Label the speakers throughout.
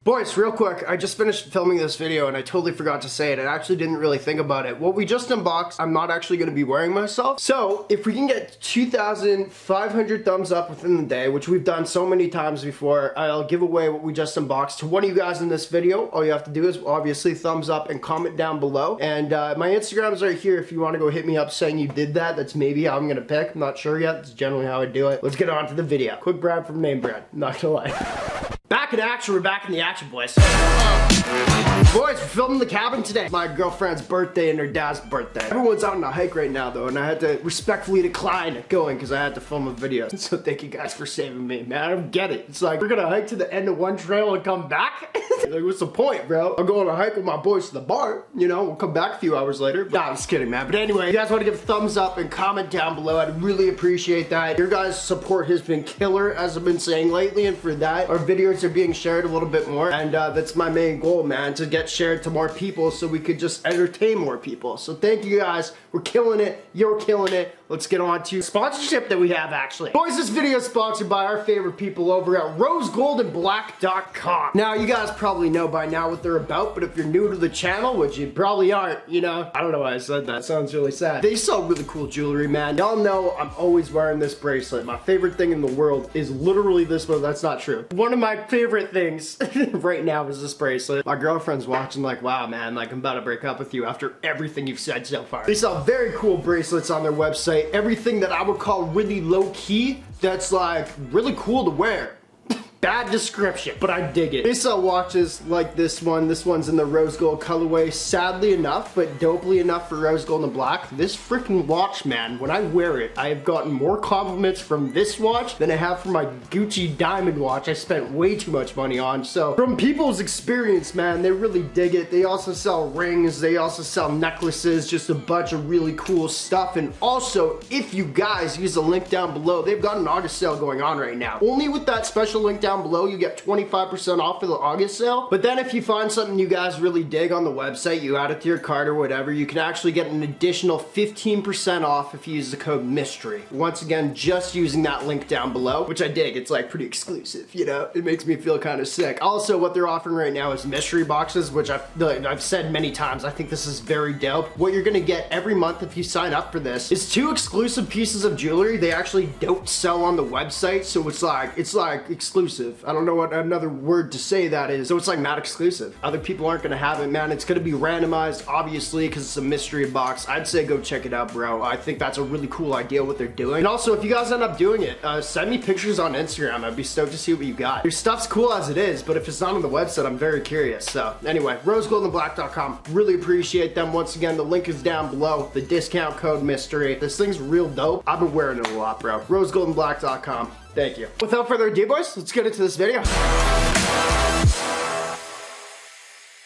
Speaker 1: Boys, real quick, I just finished filming this video and I totally forgot to say it. I actually didn't really think about it. What we just unboxed, I'm not actually going to be wearing myself. So, if we can get 2,500 thumbs up within the day, which we've done so many times before, I'll give away what we just unboxed to one of you guys in this video. All you have to do is obviously thumbs up and comment down below. And my Instagram's right here if you want to go hit me up saying you did that. That's maybe how I'm going to pick. I'm not sure yet. That's generally how I do it. Let's get on to the video. Quick brand from NameBran. Not gonna lie. Back in action, we're back in the action, boys. Boys, we're filming the cabin today. My girlfriend's birthday and her dad's birthday. Everyone's out on a hike right now, though, and I had to respectfully decline going because I had to film a video. So thank you guys for saving me, man. I don't get it. It's like, we're gonna hike to the end of one trail and come back? Like, what's the point, bro? I'm going to hike with my boys to the bar. You know, we'll come back a few hours later. Nah, I'm just kidding, man. But anyway, if you guys want to give a thumbs up and comment down below, I'd really appreciate that. Your guys' support has been killer, as I've been saying lately, and for that, our videos are being shared a little bit more. And that's my main goal, man, to get shared to more people so we could just entertain more people. So thank you guys. We're killing it. You're killing it. Let's get on to sponsorship that we have, actually. Boys, this video is sponsored by our favorite people over at rosegoldandblack.com. Now, you guys probably know by now what they're about, but if you're new to the channel, which you probably aren't, you know, I don't know why I said that. It sounds really sad. They sell really cool jewelry, man. Y'all know I'm always wearing this bracelet. My favorite thing in the world is literally this one. That's not true. One of my favorite things right now is this bracelet. My girlfriend's watching like, wow, man, like I'm about to break up with you after everything you've said so far. They sell very cool bracelets on their website. Everything that I would call really low key, that's like really cool to wear. Bad description, but I dig it. They sell watches like this one. This one's in the rose gold colorway. Sadly enough, but dopely enough for rose gold and black. This freaking watch, man, when I wear it, I have gotten more compliments from this watch than I have from my Gucci diamond watch I spent way too much money on. So from people's experience, man, they really dig it. They also sell rings. They also sell necklaces, just a bunch of really cool stuff. And also, if you guys use the link down below, they've got an August sale going on right now. Only with that special link down below, you get 25% off for the August sale. But then if you find something you guys really dig on the website, you add it to your cart or whatever, you can actually get an additional 15% off if you use the code MYSTERY. Once again, just using that link down below, which I dig. It's like pretty exclusive, you know? It makes me feel kind of sick. Also, what they're offering right now is mystery boxes, which I've said many times. I think this is very dope. What you're gonna get every month if you sign up for this is 2 exclusive pieces of jewelry they actually don't sell on the website, so it's like exclusive. I don't know what another word to say that is. So it's like not exclusive. Other people aren't gonna have it, man. It's gonna be randomized, obviously, because it's a mystery box. I'd say go check it out, bro. I think that's a really cool idea what they're doing. And also, if you guys end up doing it, send me pictures on Instagram. I'd be stoked to see what you got. Your stuff's cool as it is, but if it's not on the website, I'm very curious. So anyway, rosegoldandblack.com. Really appreciate them. Once again, the link is down below. The discount code MYSTERY. This thing's real dope. I've been wearing it a lot, bro. rosegoldandblack.com. Thank you. Without further ado, boys, let's get into this video.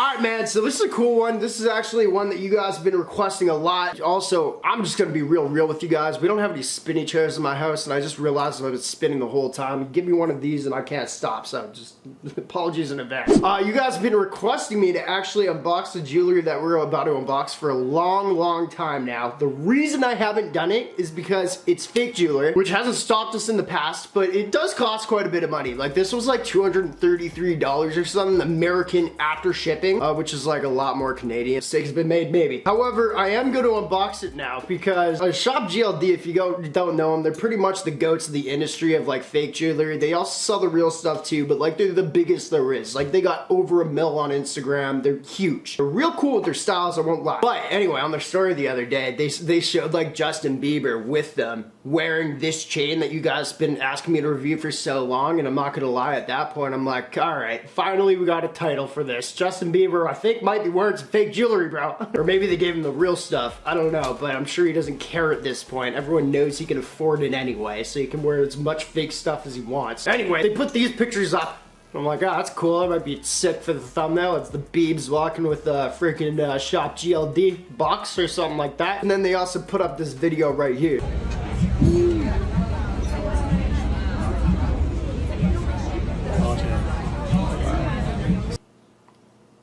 Speaker 1: Alright, man, so this is a cool one. This is actually one that you guys have been requesting a lot. Also, I'm just gonna be real with you guys. We don't have any spinny chairs in my house, and I just realized I've been spinning the whole time. Give me one of these and I can't stop, so just apologies in advance. You guys have been requesting me to actually unbox the jewelry that we're about to unbox for a long time now. The reason I haven't done it is because it's fake jewelry, which hasn't stopped us in the past, but it does cost quite a bit of money. Like, this was like $233 or something, American after shipping. Which is like a lot more Canadian. Mistake has been made, maybe. However, I am going to unbox it now because Shop GLD, if you don't know them, they're pretty much the goats of the industry of like fake jewelry. They also sell the real stuff too, but like they're the biggest there is. Like they got over 1 mil on Instagram. They're huge. They're real cool with their styles, I won't lie. But anyway, on their story the other day, they showed like Justin Bieber with them wearing this chain that you guys have been asking me to review for so long, and I'm not gonna lie, at that point I'm like, alright, finally we got a title for this. Justin Bieber, I think, might be wearing some fake jewelry, bro. Or maybe they gave him the real stuff. I don't know, but I'm sure he doesn't care at this point. Everyone knows he can afford it anyway, so he can wear as much fake stuff as he wants. Anyway, they put these pictures up. I'm like, oh, that's cool. That might be sick for the thumbnail. It's the Biebs walking with a freaking Shop GLD box or something like that. And then they also put up this video right here.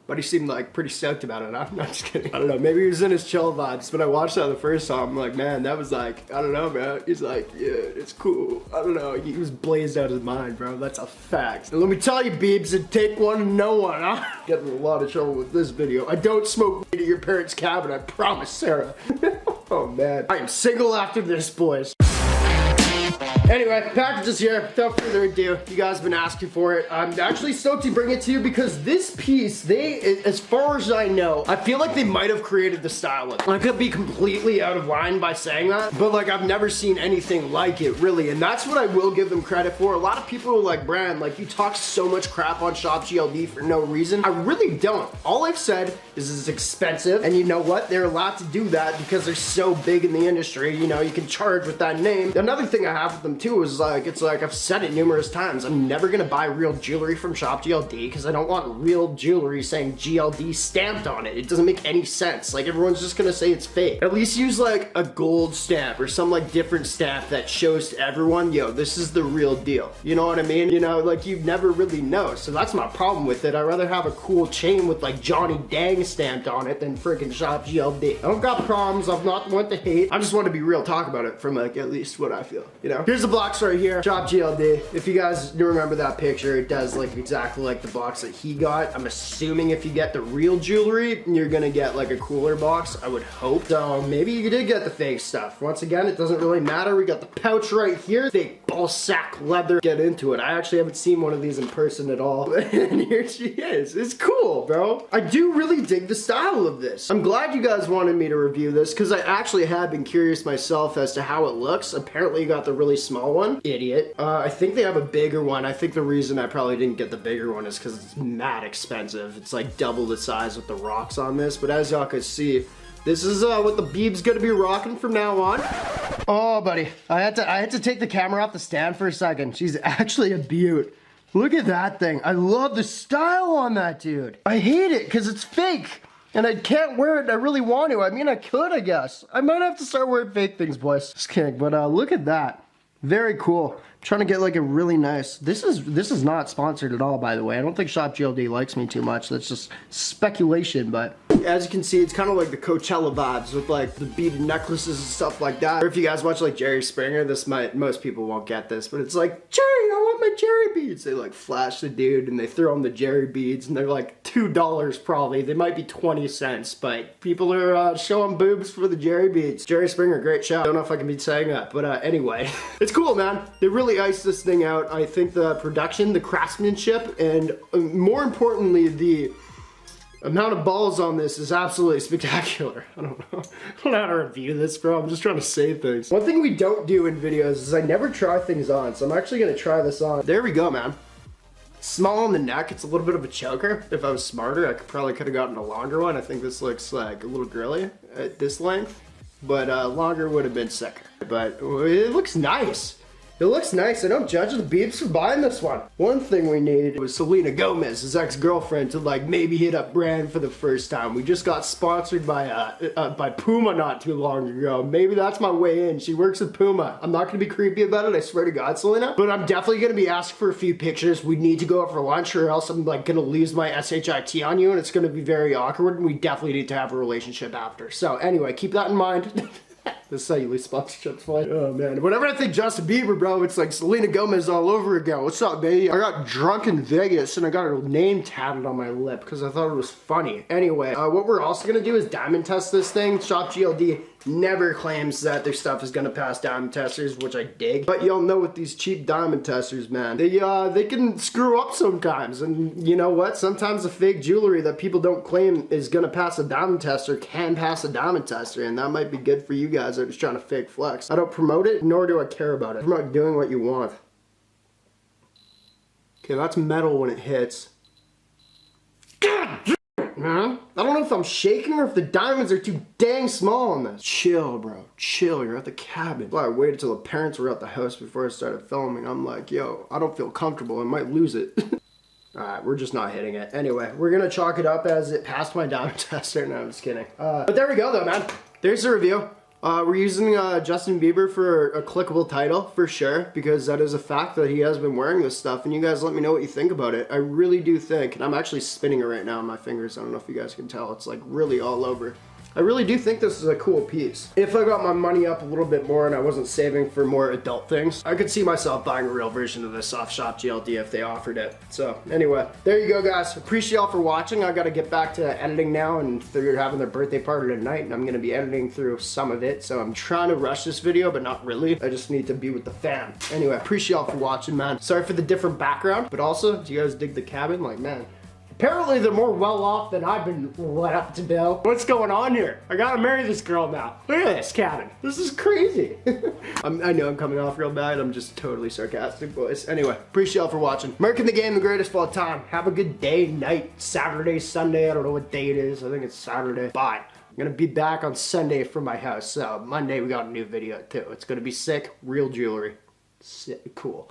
Speaker 1: But he seemed like pretty stoked about it. I'm not just kidding. I don't know, maybe he was in his chill vibes. But I watched that the first time, I'm like, man, that was like, I don't know, man. He's like, yeah, it's cool. I don't know, he was blazed out of his mind, bro. That's a fact. And let me tell you, Beebs, it'd take one to know one, huh? Getting in a lot of trouble with this video. I don't smoke weed at your parents' cabin, I promise, Sarah. Oh man, I am single after this, boys. Anyway, package is here. Without further ado, you guys have been asking for it. I'm actually stoked to bring it to you because this piece, as far as I know, I feel like they might have created the style of it. I could be completely out of line by saying that, but like I've never seen anything like it, really, and that's what I will give them credit for. A lot of people are like, Bran, like you talk so much crap on Shop GLD for no reason. I really don't. All I've said is it's expensive, and you know what? They're allowed to do that because they're so big in the industry. You know, you can charge with that name. Another thing I have with them too is like, it's like I've said it numerous times, I'm never gonna buy real jewelry from Shop GLD because I don't want real jewelry saying GLD stamped on it. It doesn't make any sense. Like everyone's just gonna say it's fake. At least use like a gold stamp or some like different stamp that shows to everyone, yo, this is the real deal. You know what I mean? You know, like you'd never really know. So that's my problem with it. I'd rather have a cool chain with like Johnny Dang stamped on it than freaking Shop GLD. I don't got problems. I'm not one to hate. I just want to be real, talk about it from like at least what I feel, you know? Here's the box right here, Shop GLD. If you guys do remember that picture, it does like exactly like the box that he got. I'm assuming if you get the real jewelry, you're gonna get like a cooler box, I would hope. So maybe you did get the fake stuff. Once again, it doesn't really matter. We got the pouch right here, fake ball sack leather. Get into it. I actually haven't seen one of these in person at all. And here she is. It's cool, bro. I do really dig the style of this. I'm glad you guys wanted me to review this because I actually have been curious myself as to how it looks. Apparently you got the really small one. Idiot. I think they have a bigger one. I think the reason I probably didn't get the bigger one is because it's mad expensive. It's like double the size with the rocks on this. But as y'all could see, this is what the Beeb's gonna be rocking from now on. Oh, buddy. I had to take the camera off the stand for a second. She's actually a beaut. Look at that thing. I love the style on that, dude. I hate it because it's fake. And I can't wear it and I really want to. I mean, I could, I guess. I might have to start wearing fake things, boys. Just kidding, but look at that. Very cool. I'm trying to get like a really nice, this is not sponsored at all, by the way. I don't think Shop GLD likes me too much. That's just speculation, but as you can see, it's kind of like the Coachella vibes with like the beaded necklaces and stuff like that. Or if you guys watch like Jerry Springer, most people won't get this, but it's like, Jerry, I want my Jerry beads. They like flash the dude and they throw him the Jerry beads and they're like $2 probably. They might be 20 cents, but people are showing boobs for the Jerry beads. Jerry Springer, great show. Don't know if I can be saying that, but anyway. It's cool, man. They really iced this thing out. I think the production, the craftsmanship, and more importantly, the amount of balls on this is absolutely spectacular. I don't know how to review this, bro. I'm just trying to say things. One thing we don't do in videos is I never try things on, so I'm actually gonna try this on. There we go, man. Small on the neck, it's a little bit of a choker. If I was smarter, I probably could have gotten a longer one. I think this looks like a little girly at this length, but longer would have been sicker. But it looks nice. It looks nice. I don't judge the Beebs for buying this one. One thing we needed was Selena Gomez, his ex-girlfriend, to like maybe hit up Bran for the first time. We just got sponsored by Puma not too long ago. Maybe that's my way in. She works with Puma. I'm not gonna be creepy about it, I swear to God, Selena. But I'm definitely gonna be asked for a few pictures. We need to go out for lunch or else I'm like gonna lose my SHIT on you and it's gonna be very awkward and we definitely need to have a relationship after. So anyway, keep that in mind. The cellular sponsorship's fine. Oh man. Whenever I think Justin Bieber, bro, it's like Selena Gomez all over again. What's up, baby? I got drunk in Vegas and I got her name tatted on my lip because I thought it was funny. Anyway, what we're also gonna do is diamond test this thing. Shop GLD never claims that their stuff is gonna pass diamond testers, which I dig. But y'all know with these cheap diamond testers, man, they can screw up sometimes. And you know what? Sometimes the fake jewelry that people don't claim is gonna pass a diamond tester can pass a diamond tester, and that might be good for you guys that are just trying to fake flex. I don't promote it, nor do I care about it. I promote doing what you want. Okay, that's metal when it hits. God damn it, man. I don't know if I'm shaking or if the diamonds are too dang small on this. Chill, bro. Chill. You're at the cabin. Well, I waited till the parents were at the house before I started filming. I'm like, yo, I don't feel comfortable. I might lose it. Alright, we're just not hitting it. Anyway, we're gonna chalk it up as it passed my diamond tester. No, I'm just kidding. But there we go, though, man. There's the review. We're using Justin Bieber for a clickable title, for sure, because that is a fact that he has been wearing this stuff, and you guys let me know what you think about it. I really do think, and I'm actually spinning it right now on my fingers, I don't know if you guys can tell, it's like really all over. I really do think this is a cool piece. If I got my money up a little bit more and I wasn't saving for more adult things, I could see myself buying a real version of this off Shop GLD if they offered it. So anyway, there you go guys. Appreciate y'all for watching. I gotta get back to editing now, and they're having their birthday party tonight and I'm gonna be editing through some of it. So I'm trying to rush this video, but not really. I just need to be with the fam. Anyway, appreciate y'all for watching, man. Sorry for the different background, but also, do you guys dig the cabin? Like, man, apparently they're more well off than I've been led up to know. What's going on here? I gotta marry this girl now. Look at this cabin. This is crazy. I know I'm coming off real bad. I'm just totally sarcastic, boys. Anyway, appreciate y'all for watching. American the Game, the greatest of all time. Have a good day, night, Saturday, Sunday. I don't know what day it is. I think it's Saturday. Bye. I'm gonna be back on Sunday from my house. So Monday we got a new video too. It's gonna be sick. Real jewelry. Sick. Cool.